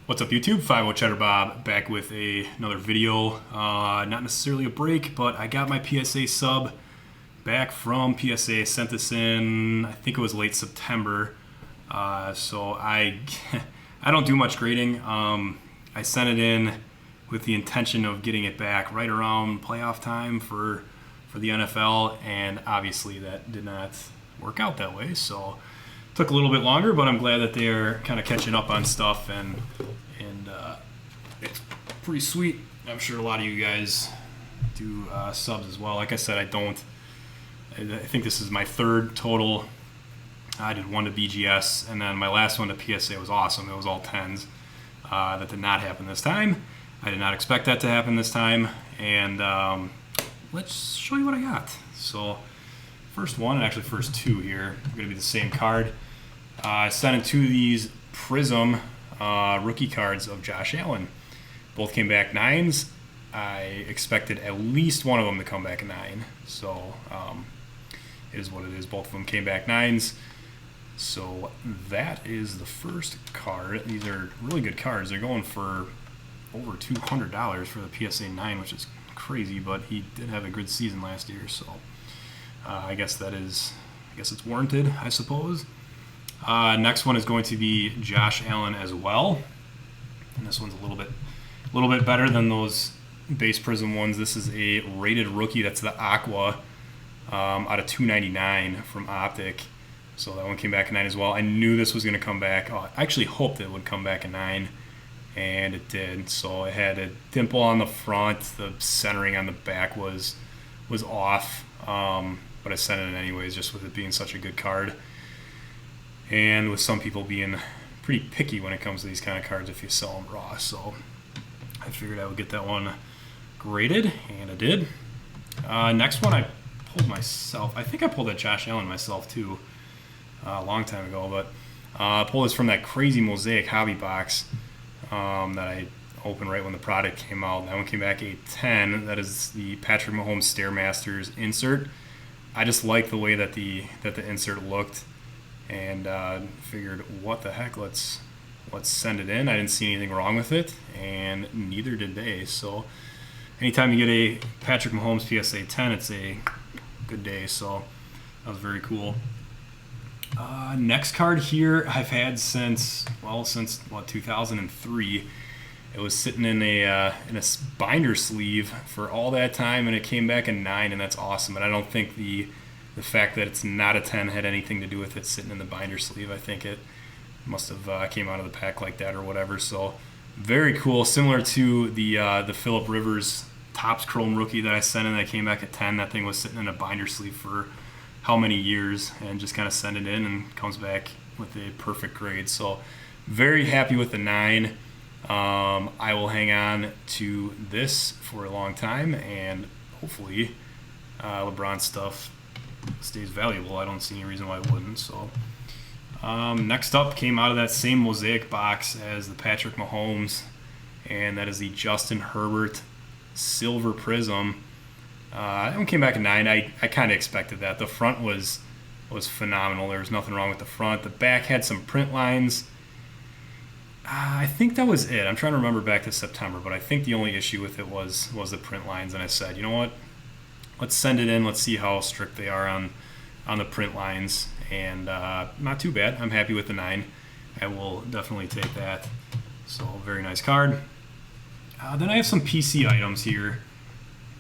What's up YouTube? 50 Cheddar Bob back with another video. Not necessarily a break, but I got my PSA sub back from PSA. Sent this in, I think it was late September. So I I don't do much grading. I sent it in with the intention of getting it back right around playoff time for the NFL, and obviously that did not work out that way. So took a little bit longer, but I'm glad that they're kind of catching up on stuff, and it's pretty sweet. I'm sure a lot of you guys do subs as well. Like I said, I think this is my third total. I did one to BGS, and then my last one to PSA was awesome. It was all 10s. That did not happen this time. I did not expect that to happen this time, and let's show you what I got. So first one, and actually first two here, are going to be the same card. I sent in two of these Prism rookie cards of Josh Allen. Both came back 9s. I expected at least one of them to come back a 9. So it is what it is. Both of them came back 9s. So that is the first card. These are really good cards. They're going for over $200 for the PSA 9, which is crazy, but he did have a good season last year, so I guess it's warranted, I suppose. Next one is going to be Josh Allen as well, and this one's a little bit better than those base Prism ones. This is a rated rookie. That's the Aqua out of 299 from Optic. So that one came back a 9 as well. I knew this was going to come back. I actually hoped it would come back a 9, and it did. So it had a dimple on the front. The centering on the back was off, but I sent it in anyways, just with it being such a good card. And with some people being pretty picky when it comes to these kind of cards if you sell them raw. So I figured I would get that one graded, and I did. Next one I pulled myself. I think I pulled that Josh Allen myself too a long time ago, but I pulled this from that crazy Mosaic hobby box that I opened right when the product came out. That one came back 810. That is the Patrick Mahomes Stairmasters insert. I just like the way that the insert looked, and figured, what the heck, let's send it in. I didn't see anything wrong with it, and neither did they. So anytime you get a Patrick Mahomes PSA 10, it's a good day. So that was very cool. Next card here I've had since 2003. It was sitting in a binder sleeve for all that time, and it came back a 9, and that's awesome. And I don't think the fact that it's not a 10 had anything to do with it sitting in the binder sleeve. I think it must have came out of the pack like that or whatever. So very cool. Similar to the Phillip Rivers Topps Chrome rookie that I sent in that came back at 10. That thing was sitting in a binder sleeve for how many years, and just kind of send it in and comes back with a perfect grade. So very happy with the 9. I will hang on to this for a long time, and hopefully LeBron stuff stays valuable. I don't see any reason why it wouldn't. So next up came out of that same Mosaic box as the Patrick Mahomes, and that is the Justin Herbert Silver Prism. That one came back a 9. I kind of expected that. The front was phenomenal. There was nothing wrong with the front. The back had some print lines. I think that was it. I'm trying to remember back to September, but I think the only issue with it was the print lines. And I said, you know what? Let's send it in. Let's see how strict they are on the print lines. And not too bad. I'm happy with the 9. I will definitely take that. So very nice card. Then I have some PC items here.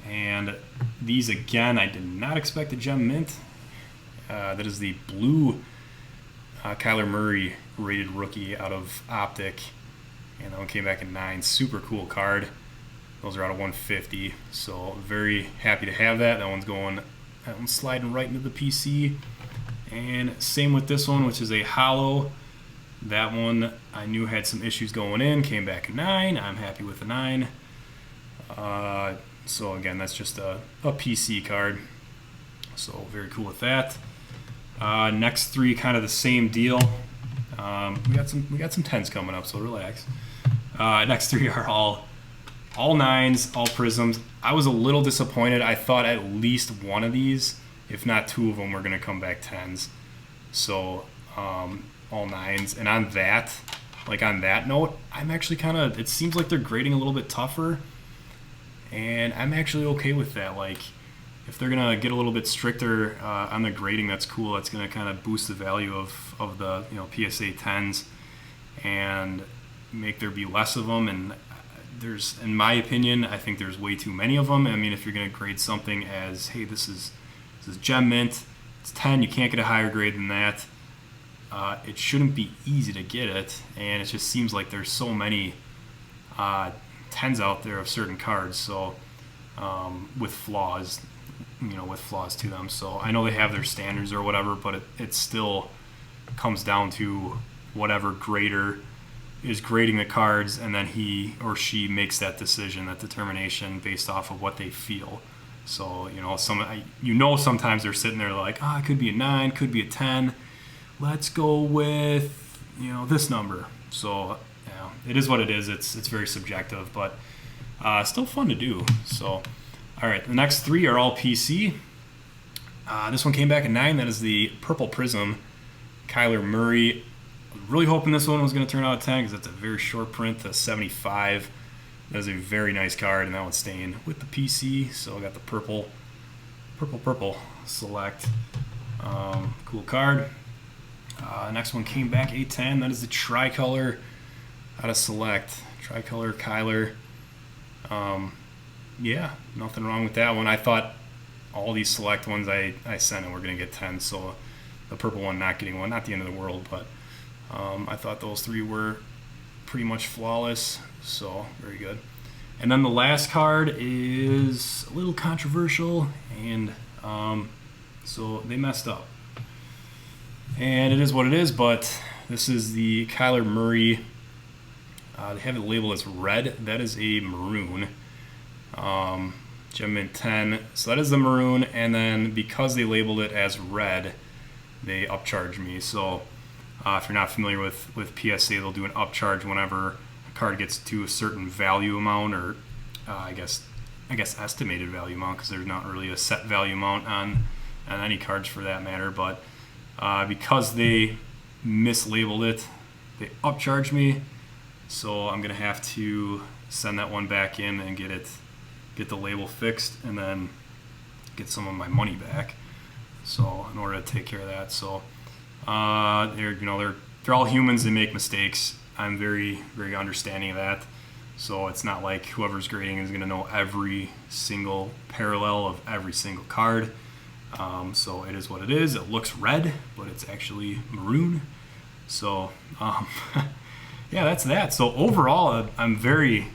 And these, again, I did not expect a gem mint. That is the blue Kyler Murray rated rookie out of Optic, and that one came back in 9. Super cool card. Those are out of 150, so very happy to have that. That one's sliding right into the PC. And same with this one, which is a hollow. That one I knew had some issues going in, came back a 9. I'm happy with the 9. So again, that's just a PC card. So very cool with that. Next three, kind of the same deal. We got some 10s coming up, so relax. Next three are all 9s, all Prisms. I was a little disappointed. I thought at least one of these, if not two of them, were going to come back 10s. So all 9s. And on that, like on that note, I'm actually kind of, it seems like they're grading a little bit tougher, and I'm actually okay with that. Like, if they're gonna get a little bit stricter on the grading, that's cool. That's gonna kind of boost the value of the PSA 10s and make there be less of them. And there's, in my opinion, I think there's way too many of them. I mean, if you're gonna grade something as, hey, this is gem mint, it's 10, you can't get a higher grade than that. It shouldn't be easy to get it, and it just seems like there's so many 10s out there of certain cards. So with flaws, with flaws to them. So I know they have their standards or whatever, but it still comes down to whatever grader is grading the cards, and then he or she makes that decision, that determination based off of what they feel. So sometimes they're sitting there like, it could be a 9, could be a 10. Let's go with this number. So it is what it is. It's very subjective, but still fun to do. So all right, the next 3 are all PC. This one came back at 9. That is the Purple Prism, Kyler Murray. I was really hoping this one was going to turn out a 10 because it's a very short print, the 75. That is a very nice card, and that one's staying with the PC. So I got the purple select. Cool card. Next one came back 810. That is the tricolor out of select. Tricolor Kyler. Yeah, nothing wrong with that one. I thought all these select ones I sent in were going to get 10, so the purple one not getting one, not the end of the world, but I thought those 3 were pretty much flawless, so very good. And then the last card is a little controversial, and so they messed up. And it is what it is, but this is the Kyler Murray. They have it labeled as red. That is a maroon. Gem Mint 10. So that is the maroon, and then because they labeled it as red, they upcharged me. So if you're not familiar with PSA, they'll do an upcharge whenever a card gets to a certain value amount, or I guess estimated value amount, because there's not really a set value amount on any cards for that matter. But because they mislabeled it, they upcharged me. So I'm gonna have to send that one back in and get the label fixed, and then get some of my money back. So in order to take care of that, so they're all humans. They make mistakes. I'm very, very understanding of that. So it's not like whoever's grading is gonna know every single parallel of every single card. So it is what it is. It looks red, but it's actually maroon. So yeah, that's that. So overall, I'm very,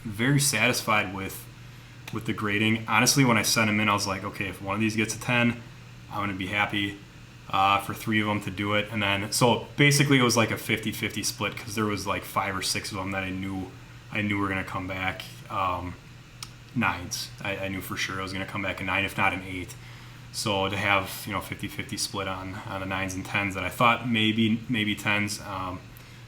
very satisfied with the grading. Honestly, when I sent them in, I was like, okay, if one of these gets a 10, I'm gonna be happy for 3 of them to do it. And then, so basically it was like a 50-50 split, because there was like 5 or 6 of them that I knew were gonna come back 9s. I knew for sure I was gonna come back a 9, if not an 8. So to have 50-50 split on the 9s and 10s that I thought maybe 10s,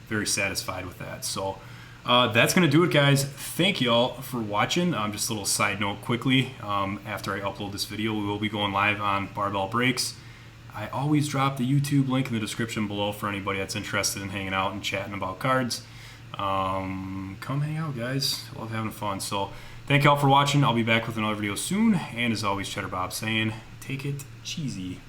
very satisfied with that. So that's going to do it, guys. Thank you all for watching. Just a little side note quickly. After I upload this video, we will be going live on Barbell Breaks. I always drop the YouTube link in the description below for anybody that's interested in hanging out and chatting about cards. Come hang out, guys. I love having fun. So thank you all for watching. I'll be back with another video soon. And as always, Cheddar Bob saying, take it cheesy.